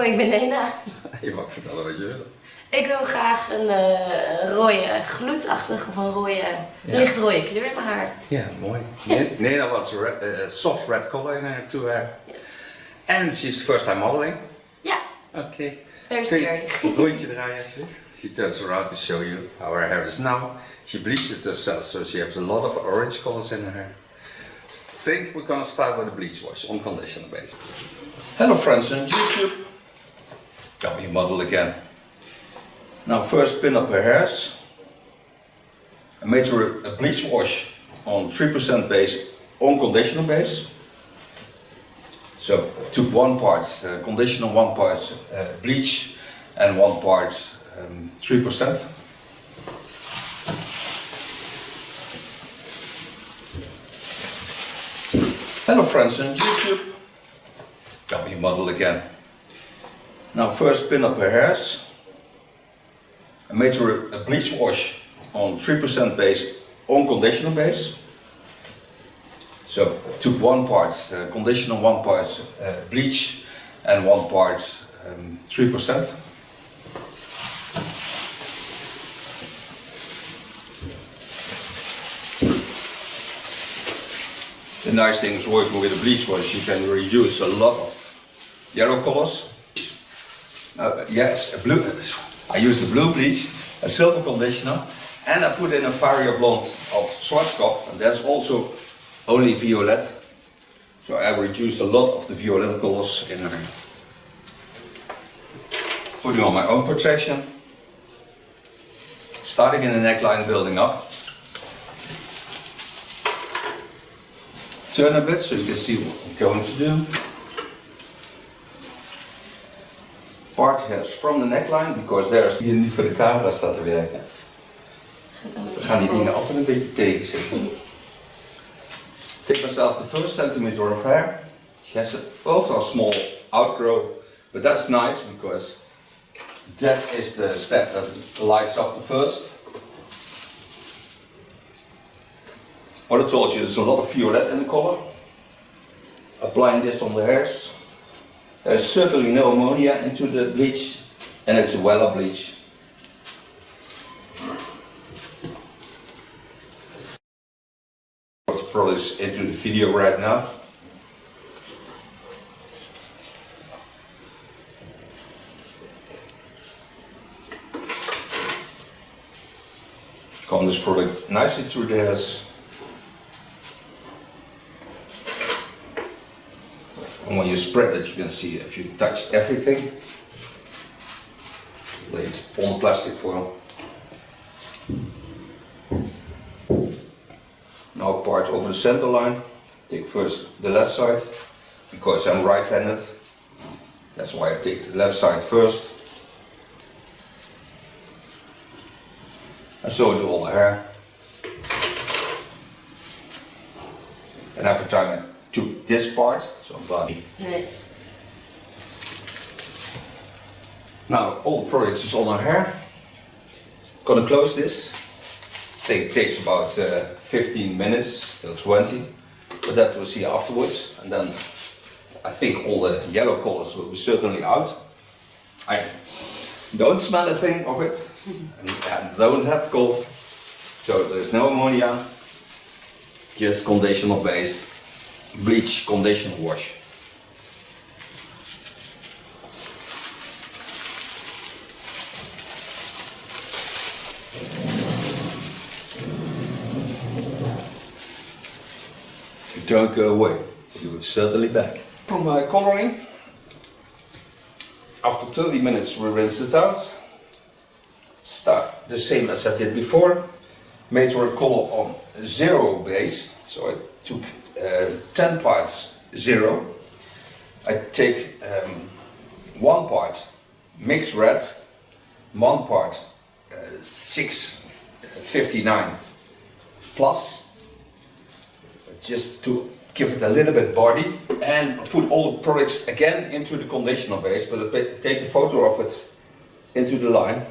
Hoi, ik ben Nena. Je mag vertellen wat je wil. Ik wil graag een rode, gloedachtige of een rode, lichtrode kleur in mijn haar. Ja, mooi. Nena wants a soft red color in her to her. Yes. And she's the first time modeling. Ja. Okay. Very scary. Rondje draaien alsjeblieft. She turns around to show you how her hair is now. She bleached it herself, so she has a lot of orange colors in her hair. I think we're gonna start with a bleach wash on conditioner base. Hello friends on YouTube. Got me a model again. Now first pin up her hairs. I made her a bleach wash on 3% base on conditioner base. So took one part conditioner, one part bleach and one part 3%. Hello friends on YouTube. Got me a model again. Now first pin up her hairs. I made her a bleach wash on 3% base on conditioner base. So took one part conditioner, one part bleach and one part 3%. The nice thing is working with a bleach wash, you can reduce a lot of yellow colors. Yes, I use the blue bleach, a silver conditioner, and I put in a Varia Blonde of Schwarzkopf, and that's also only violet. So I reduced a lot of the violet colors in her. Putting on my own protection, starting in the neckline, building up. Turn a bit so you can see what I'm going to do. Part hairs from the neckline, because there's hier niet voor de camera staat te werken. We gaan die dingen altijd een beetje tegenzitten. Take myself the first centimeter of hair. She has also a small outgrowth, but that's nice because that is the step that lights up the first. What I told you, there's a lot of violet in the color. Applying this on the hairs. There's certainly no ammonia into the bleach, and it's a Wella bleach. Put the products into the video right now. Comb this product nicely through the hairs. And when you spread it, you can see if you touched everything. Lay it on the plastic foil. Now part over the center line. Take first the left side, because I'm right-handed. That's why I take the left side first. And so I do all the hair. And every time I took this part, so body. Nee. Now all the products is on our hair. Gonna close this. It takes about 15 minutes till 20, but that we'll see afterwards. And then I think all the yellow colors will be certainly out. I don't smell a thing of it, and I don't have cold, so there's no ammonia, just conditioner based bleach conditioner wash. Don't go away, you will certainly back. From my coloring, after 30 minutes we rinse it out. Start the same as I did before. Made her a color on 0 base, so I took 10 parts 0. I take 1 part mixed red, 1 part 659 plus, just to give it a little bit body, and put all the products again into the conditioner base, but I take a photo of it into the line,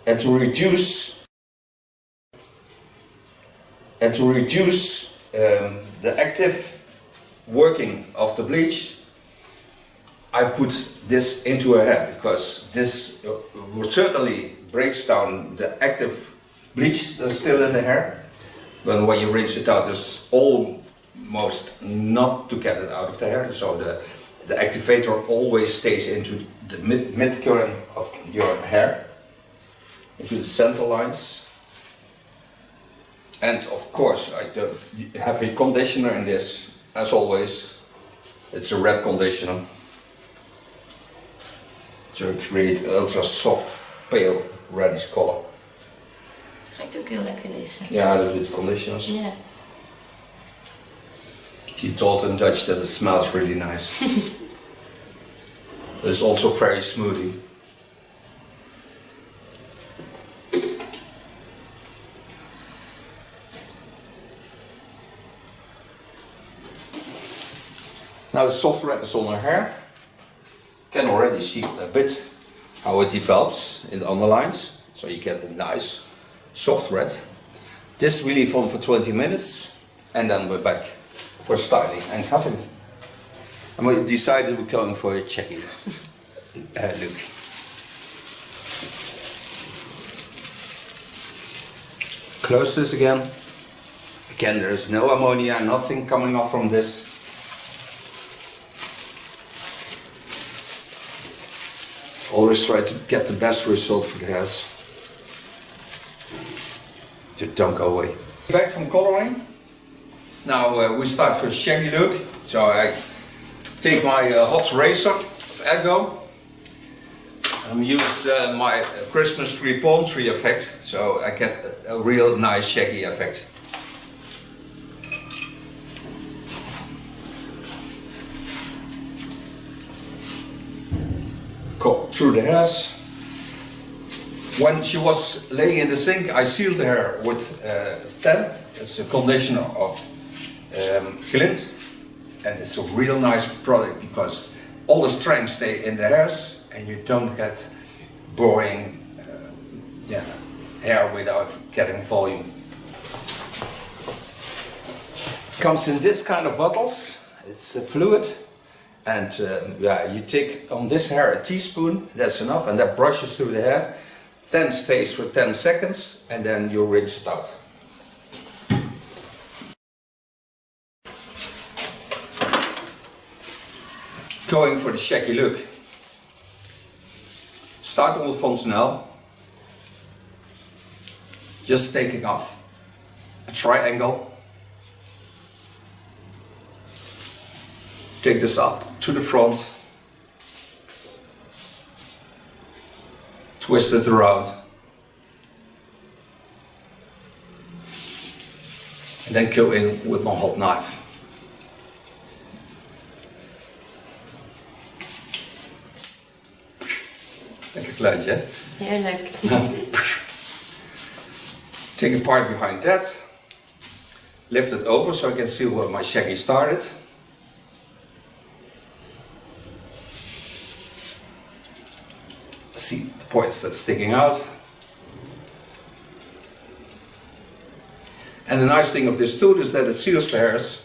and to reduce the active working of the bleach, I put this into her hair because this certainly breaks down the active bleach that's still in the hair. But when you rinse it out, there's almost not to get it out of the hair. So the activator always stays into the mid-current of your hair, into the center lines. And of course, I have a conditioner in this, as always. It's a red conditioner to create ultra soft, pale, reddish color. Ruikt ook heel lekker deze. Ja, dat doet conditioners. Ja. She told in Dutch that it smells really nice. It's also very smoothie. Now the soft red is on her hair. Can already see a bit how it develops in the underlines. So you get a nice soft red. This we leave on for 20 minutes and then we're back for styling and cutting. And we decided we're going for a shaggy look. Close this again. Again, there is no ammonia, nothing coming off from this. Always try to get the best result for the hairs. Just don't go away. Back from coloring. Now we start for a shaggy look. So I take my hot razor of Echo and use my Christmas tree palm tree effect. So I get a real nice shaggy effect. Go through the hairs. When she was laying in the sink, I sealed the hair with 10. It's a conditioner of Glint, and it's a real nice product because all the strength stay in the hairs and you don't get boring hair without getting volume. Comes in this kind of bottles. It's a fluid. And you take on this hair a teaspoon, that's enough, and that brushes through the hair, then stays for 10 seconds, and then you rinse it out. Going for the shaggy look. Start on the fontanelle, just taking off a triangle. Take this up to the front, twist it around, and then go in with my hot knife. Lekker geluidje, hè? Heerlijk. Take a part behind that, lift it over so I can see where my shaggy started. See the points that's sticking out. And the nice thing of this tool is that it seals the hairs,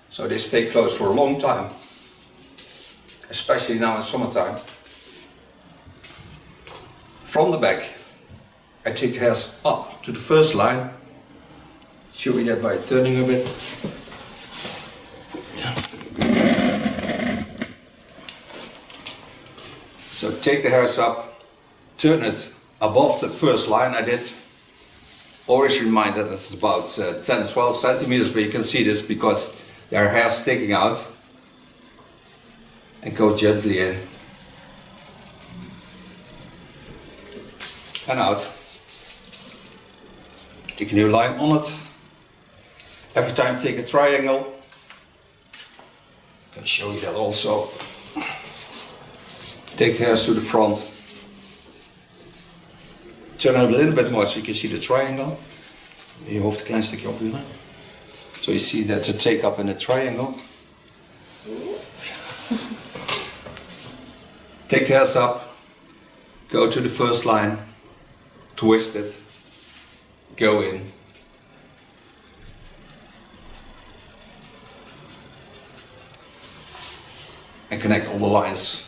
so they stay closed for a long time, especially now in summertime. From the back, I take the hairs up to the first line, showing that by turning a bit. So take the hairs up, turn it above the first line I did. Always remind that it's about 10-12 centimeters, but you can see this because there are hairs sticking out. And go gently in. And out. Take a new line on it. Every time take a triangle. I can show you that also. Take the hairs to the front. Turn it a little bit more so you can see the triangle. Je hoofd een klein stukje opduwen. So you see that to take up in a triangle. Take the hairs up. Go to the first line. Twist it. Go in. and connect all the lines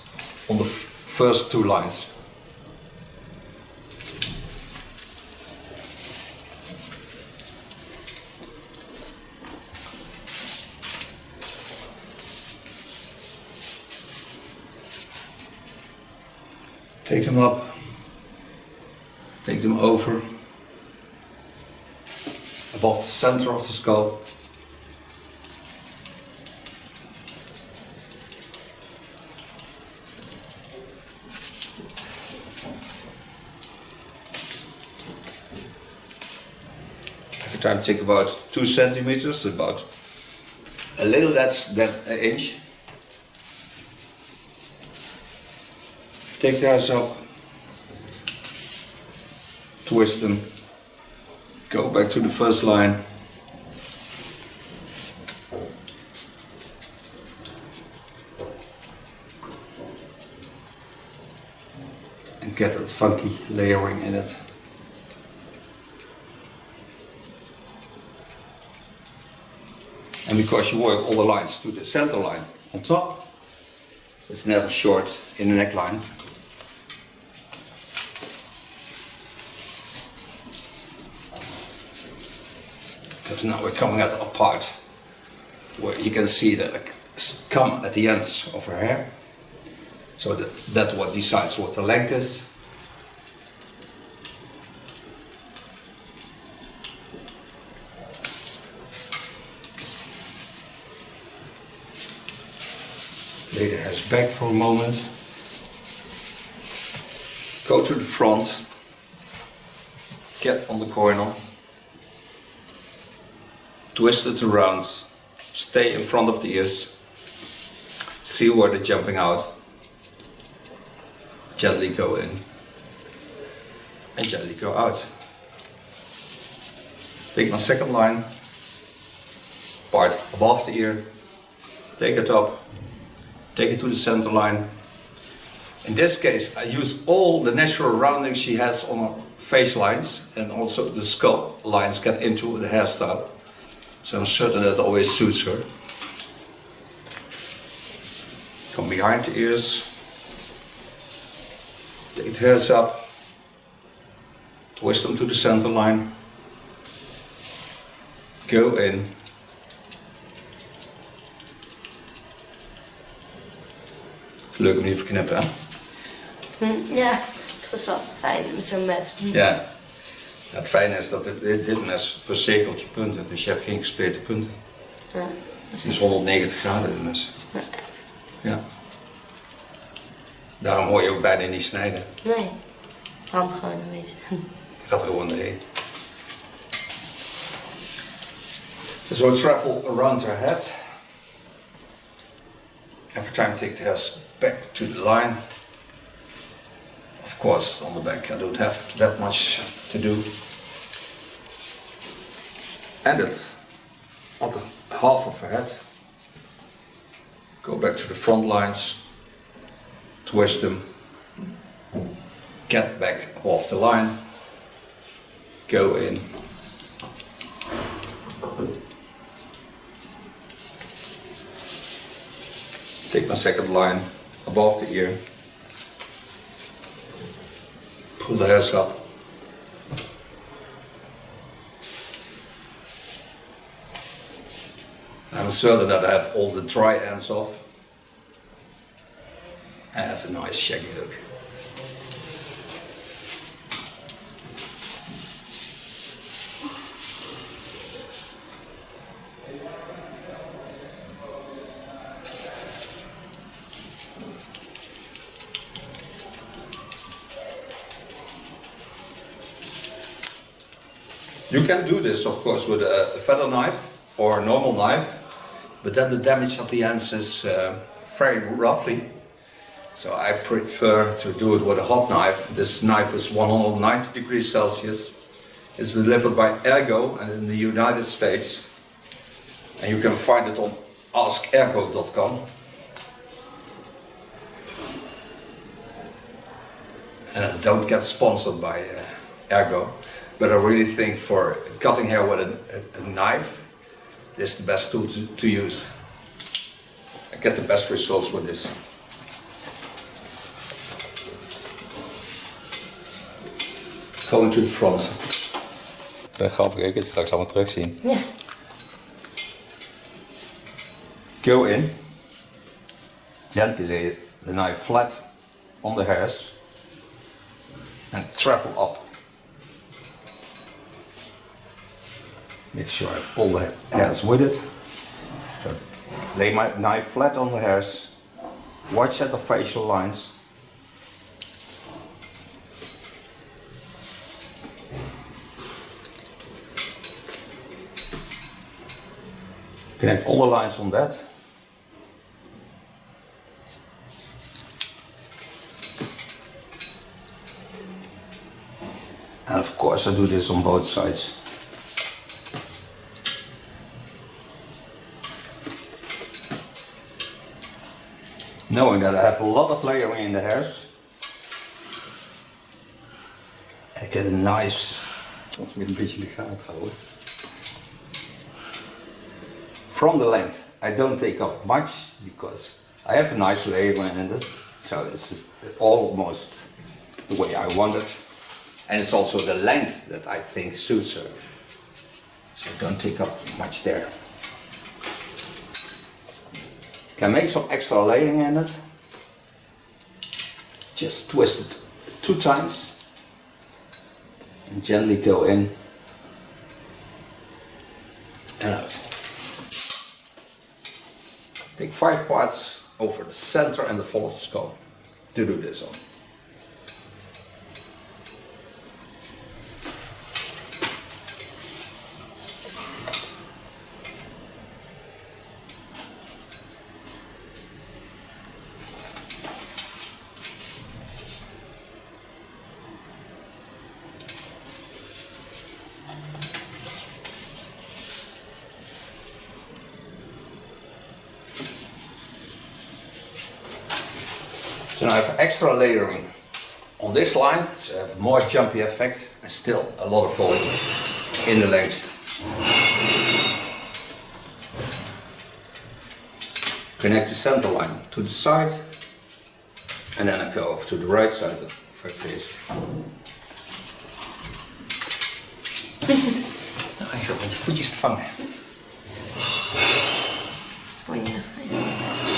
on the first two lines. Take them up, take them over, above the center of the skull. Every time take about 2 centimeters, about a little less than an inch. Take the hairs up, twist them, go back to the first line, and get that funky layering in it. And because you work all the lines to the center line on top, it's never short in the neckline. Because now we're coming at a part where you can see that it come at the ends of her hair. So that's what decides what the length is. Lay the hairs back for a moment. Go to the front. Get on the corner. Twist it around, stay in front of the ears, see where they're jumping out, gently go in and gently go out. Take my second line, part above the ear, take it up, take it to the center line. In this case I use all the natural rounding she has on her face lines, and also the skull lines get into the hairstyle. So I'm certain that it always suits her. Come behind the ears, take the hairs up, twist them to the center line, go in, is leuk om die even knippen, hè? Ja, dat is wel fijn met zo'n mes. Ja. Het fijne is dat dit mes verzegelt je punten, dus je hebt geen gespleten punten. Ja, Het is 190 graden dit mes. Ja, echt. Ja. Daarom hoor je ook bijna niet snijden. Nee, brandt gewoon een beetje. Je gaat er gewoon doorheen. So travel around her head. Every time take the hairs back to the line. Of course, on the back I don't have that much to do. And it on the half of her head. Go back to the front lines, twist them, get back above the line, go in. Take my second line above the ear. Pull the hairs up. I'm certain that I have all the dry ends off. I have a nice shaggy look. You can do this, of course, with a feather knife or a normal knife, but then the damage at the ends is very roughly. So I prefer to do it with a hot knife. This knife is 190 degrees Celsius. It's delivered by Ergo and in the United States. And you can find it on askergo.com. And I don't get sponsored by Ergo. But I really think for cutting hair with a knife, this is the best tool to use. I get the best results with this. Going to the front. Dat is grappig, ik kan het straks allemaal terugzien. Ja. Go in. Gently lay the knife flat on the hairs and travel up. Make sure I pull the hairs with it. So lay my knife flat on the hairs. Watch at the facial lines. Connect all the lines on that. And of course I do this on both sides. Knowing that I have a lot of layering in the hairs, I get a nice... Ik moet een beetje in de gaten houden. From the length, I don't take off much because I have a nice layering in it, so it's almost the way I want it. And it's also the length that I think suits her. So don't take up much there. Can make some extra layering in it. Just twist it 2 times and gently go in and out. Take 5 parts over the center and the fall of the skull to do this on. So now I have extra layering on this line, so I have more jumpy effect and still a lot of volume in the length. Connect the center line to the side and then I go over to the right side of her face. Nou, ik zat met je voetjes te vangen. Pony nog.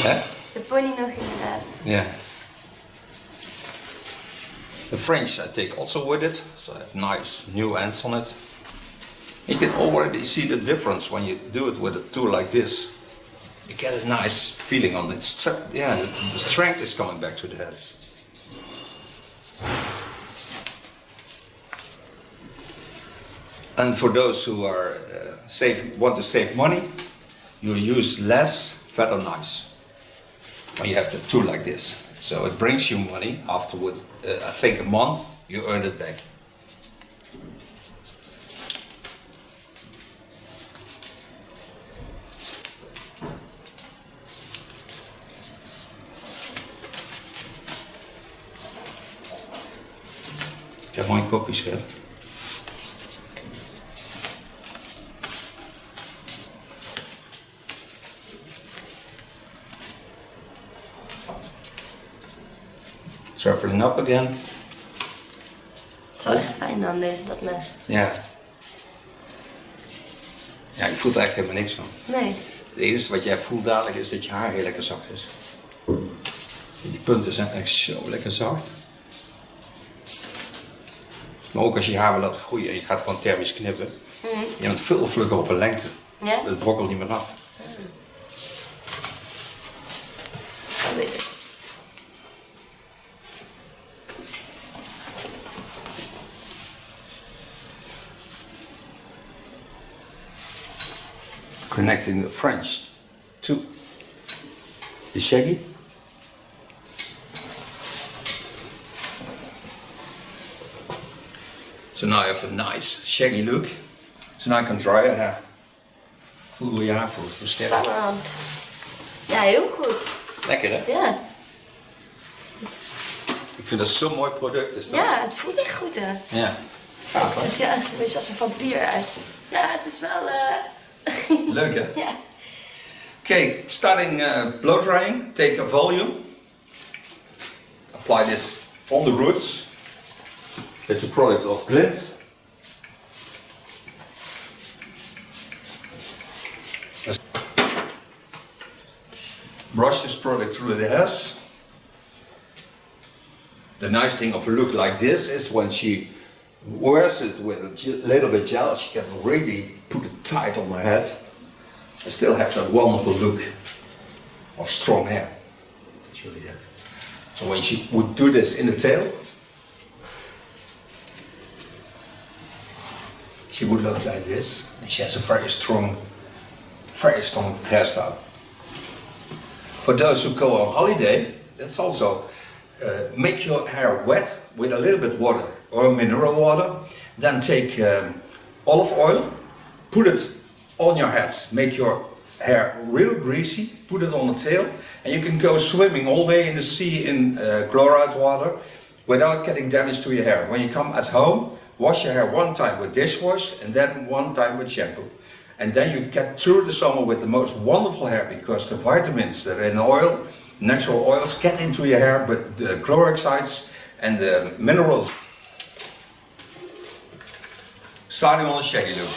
Hè? De pony nog inderdaad. Yeah. The French I take also with it, so I have nice new ends on it. You can already see the difference when you do it with a tool like this. You get a nice feeling on it. Yeah, the strength is coming back to the heads. And for those who are want to save money, you use less feather knives when you have the tool like this. So it brings you money afterward. I think a month you earn it back. Ik heb mooi kopjes gehad. Traveling up again. Het is wel echt fijn dan, dat mes. Ja. Ja, ik voel er echt helemaal niks van. Nee. Het enige wat jij voelt dadelijk is dat je haar heel lekker zacht is. Die punten zijn echt zo lekker zacht. Maar ook als je haar wil laten groeien en je gaat gewoon thermisch knippen. Je bent veel vlugger op een lengte. Ja? Het brokkelt niet meer af. Dat weet ik. Connecting the French to the shaggy. So now I have a nice shaggy look. So now I can dry your hair. Voel hoe je haar voelt, hoe sterk. Spannend. Ja, heel goed. Lekker hè? Ja. Ik vind dat zo'n mooi product. Is dat? Ja, het voelt echt goed hè. Ja. Zo, het ziet er een beetje als een vampier uit. Ja, het is wel... Leuk hè? Ja. Okay, starting blow drying, take a volume, apply this on the roots. It's a product of Glint. Brush this product through the hairs. The nice thing of a look like this is when she wears it with a little bit gel, she can really put it tight on her head and still have that wonderful look of strong hair. That's really good. So when she would do this in the tail, she would look like this, and she has a very strong hairstyle. For those who go on holiday, that's also make your hair wet with a little bit water or mineral water. Then take olive oil, put it on your heads, make your hair real greasy, put it on the tail, and you can go swimming all day in the sea in chloride water without getting damage to your hair. When you come at home, wash your hair one time with dishwash and then one time with shampoo. And then you get through the summer with the most wonderful hair, because the vitamins that are in the oil, natural oils, get into your hair, but the chloroxides and the minerals. Starting on the shaggy look.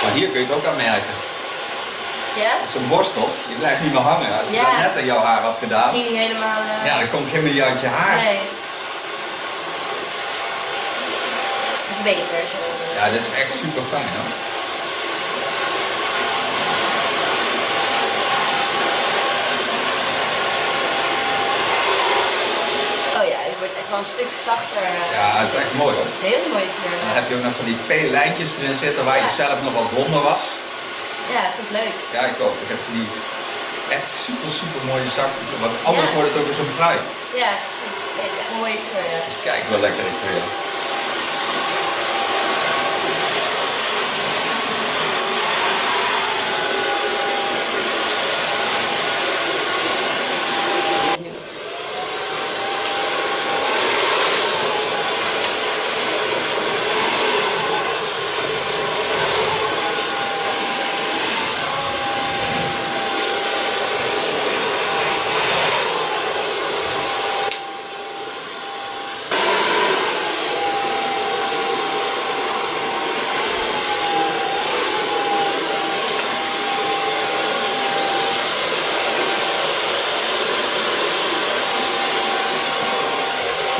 Maar hier kun je het ook aan merken. Ja? Het is een borstel, die blijft niet meer hangen. Als je dat net aan jouw haar had gedaan, ging niet helemaal... ja, dan komt helemaal niet uit je haar. Nee. Het is beter zo. Ja, dat is echt super fijn, hoor. Oh ja, het wordt echt wel een stuk zachter. Ja, dat is echt mooi, hoor. Heel mooie kleur. Dan heb je ook nog van die P-lijntjes erin zitten waar je zelf nog wat blonder was. Ja, ik vind het leuk. Ja, ik ook. Ik heb die echt super mooie zachte kleur. Want anders wordt het ook weer zo'n brui. Ja, precies. Nee, het is echt een mooie kleur. Ja. Dus kijk wel lekker in kleur.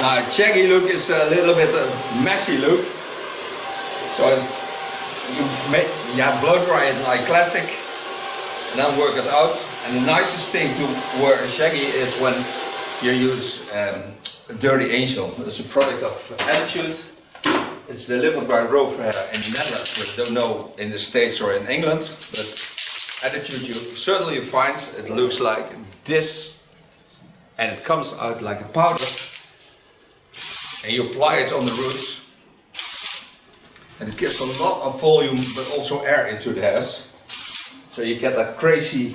Now, shaggy look is a little bit a messy look, so you blow dry it like classic, and then work it out. And the nicest thing to wear a shaggy is when you use a Dirty Angel. It's a product of Attitude. It's delivered by Rover in the Netherlands, but I don't know in the States or in England. But Attitude you certainly find. It looks like this, and it comes out like a powder. And you apply it on the roots, and it gives a lot of volume but also air into the hairs, so you get that crazy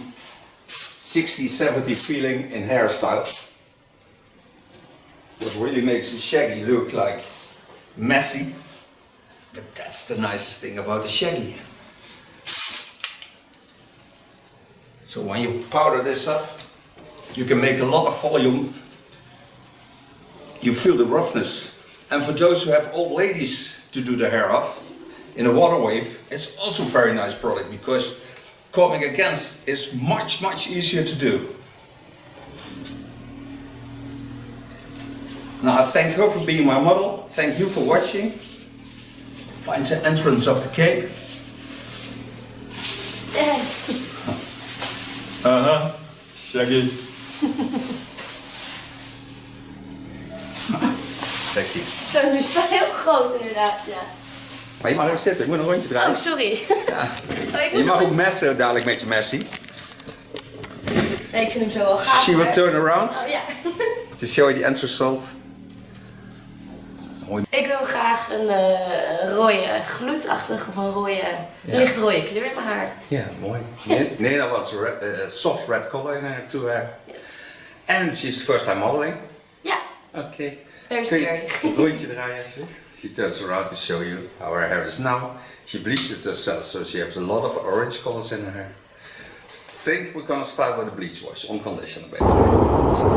60-70 feeling in hairstyle. What really makes a shaggy look like messy, but that's the nicest thing about a shaggy. So when you powder this up, you can make a lot of volume. You feel the roughness. And for those who have old ladies to do the hair off in a water wave, it's also a very nice product, because combing against is much easier to do. Now I thank her for being my model. Thank you for watching. Find the entrance of the cape. Shaggy. Sexy. Zo, nu is het wel heel groot inderdaad, ja. Maar je mag even zitten, ik moet een rondje draaien. Oh, sorry. Ja. Oh, Je mag ook messen dadelijk met je messie. Nee, ik vind hem zo wel gaaf. She will turn around Oh ja. to show you the end result. Mooi. Ik wil graag een rode, gloedachtige of een rode, lichtrode kleur in mijn haar. Yeah, mooi. Nena wants a soft red color in her to her. Yes. And she's first time modeling. Ja, Okay. very scary. Rondje draaien. She turns around to show you how her hair is now. She bleached it herself, so she has a lot of orange colors in her hair. I think we're gonna start with a bleach wash, unconditioner basically.